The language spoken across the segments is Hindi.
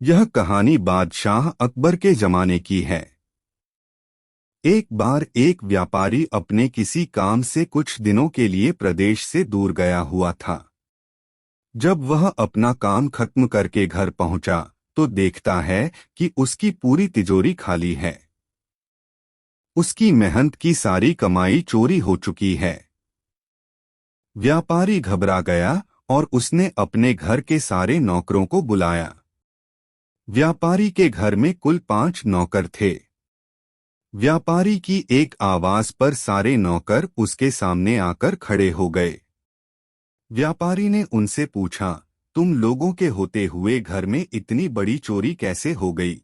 यह कहानी बादशाह अकबर के जमाने की है। एक बार एक व्यापारी अपने किसी काम से कुछ दिनों के लिए प्रदेश से दूर गया हुआ था। जब वह अपना काम खत्म करके घर पहुंचा तो देखता है कि उसकी पूरी तिजोरी खाली है। उसकी मेहनत की सारी कमाई चोरी हो चुकी है। व्यापारी घबरा गया और उसने अपने घर के सारे नौकरों को बुलाया। व्यापारी के घर में कुल 5 नौकर थे। व्यापारी की एक आवाज पर सारे नौकर उसके सामने आकर खड़े हो गए। व्यापारी ने उनसे पूछा, तुम लोगों के होते हुए घर में इतनी बड़ी चोरी कैसे हो गई?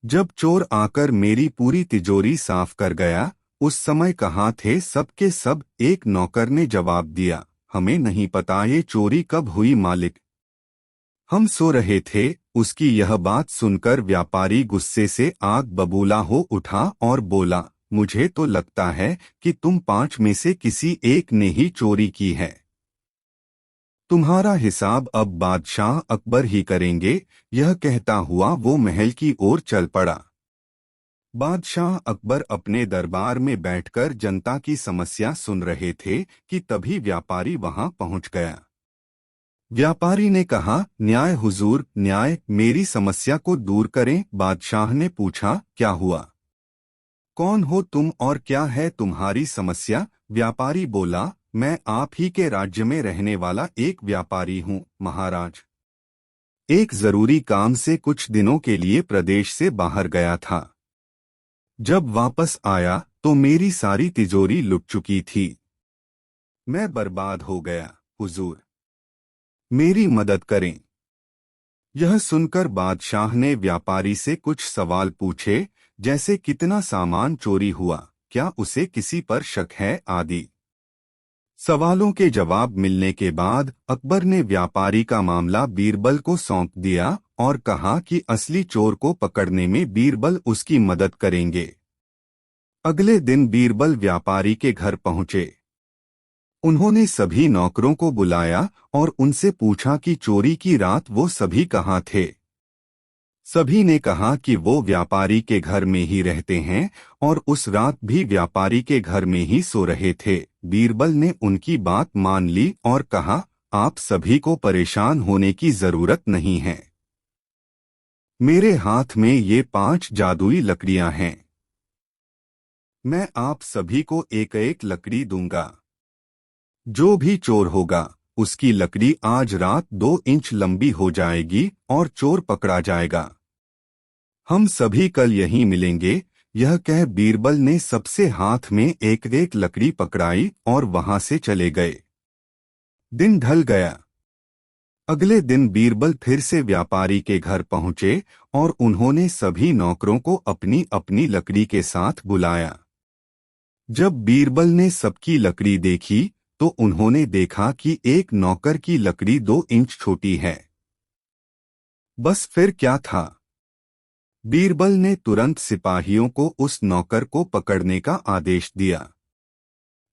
जब चोर आकर मेरी पूरी तिजोरी साफ कर गया, उस समय कहाँ थे सब के सब? एक नौकर ने जवाब दिया, हमें नहीं पता ये चोरी कब हुई मालिक, हम सो रहे थे। उसकी यह बात सुनकर व्यापारी गुस्से से आग बबूला हो उठा और बोला, मुझे तो लगता है कि तुम 5 में से किसी एक ने ही चोरी की है। तुम्हारा हिसाब अब बादशाह अकबर ही करेंगे। यह कहता हुआ वो महल की ओर चल पड़ा। बादशाह अकबर अपने दरबार में बैठकर जनता की समस्या सुन रहे थे कि तभी व्यापारी वहां पहुंच गया। व्यापारी ने कहा, न्याय हुजूर, न्याय, मेरी समस्या को दूर करें। बादशाह ने पूछा, क्या हुआ? कौन हो तुम और क्या है तुम्हारी समस्या? व्यापारी बोला, मैं आप ही के राज्य में रहने वाला एक व्यापारी हूँ महाराज। एक जरूरी काम से कुछ दिनों के लिए प्रदेश से बाहर गया था। जब वापस आया तो मेरी सारी तिजोरी लुट चुकी थी। मैं बर्बाद हो गया हुजूर, मेरी मदद करें। यह सुनकर बादशाह ने व्यापारी से कुछ सवाल पूछे, जैसे कितना सामान चोरी हुआ, क्या उसे किसी पर शक है आदि। सवालों के जवाब मिलने के बाद अकबर ने व्यापारी का मामला बीरबल को सौंप दिया और कहा कि असली चोर को पकड़ने में बीरबल उसकी मदद करेंगे। अगले दिन बीरबल व्यापारी के घर पहुंचे। उन्होंने सभी नौकरों को बुलाया और उनसे पूछा कि चोरी की रात वो सभी कहाँ थे। सभी ने कहा कि वो व्यापारी के घर में ही रहते हैं और उस रात भी व्यापारी के घर में ही सो रहे थे। बीरबल ने उनकी बात मान ली और कहा, आप सभी को परेशान होने की जरूरत नहीं है। मेरे हाथ में ये 5 जादुई लकड़ियां हैं। मैं आप सभी को एक एक लकड़ी दूंगा। जो भी चोर होगा उसकी लकड़ी आज रात 2 इंच लंबी हो जाएगी और चोर पकड़ा जाएगा। हम सभी कल यहीं मिलेंगे। यह कह बीरबल ने सबसे हाथ में एक एक लकड़ी पकड़ाई और वहां से चले गए। दिन ढल गया। अगले दिन बीरबल फिर से व्यापारी के घर पहुंचे और उन्होंने सभी नौकरों को अपनी अपनी लकड़ी के साथ बुलाया। जब बीरबल ने सबकी लकड़ी देखी तो उन्होंने देखा कि एक नौकर की लकड़ी 2 इंच छोटी है। बस फिर क्या था? बीरबल ने तुरंत सिपाहियों को उस नौकर को पकड़ने का आदेश दिया।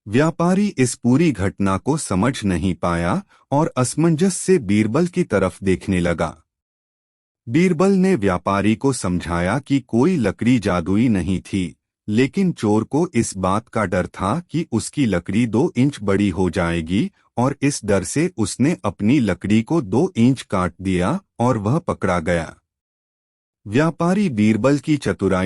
व्यापारी इस पूरी घटना को समझ नहीं पाया और असमंजस से बीरबल की तरफ देखने लगा। बीरबल ने व्यापारी को समझाया कि कोई लकड़ी जादुई नहीं थी, लेकिन चोर को इस बात का डर था कि उसकी लकड़ी 2 इंच बड़ी हो जाएगी और इस डर से उसने अपनी लकड़ी को 2 इंच काट दिया और वह पकड़ा गया। व्यापारी बीरबल की चतुराई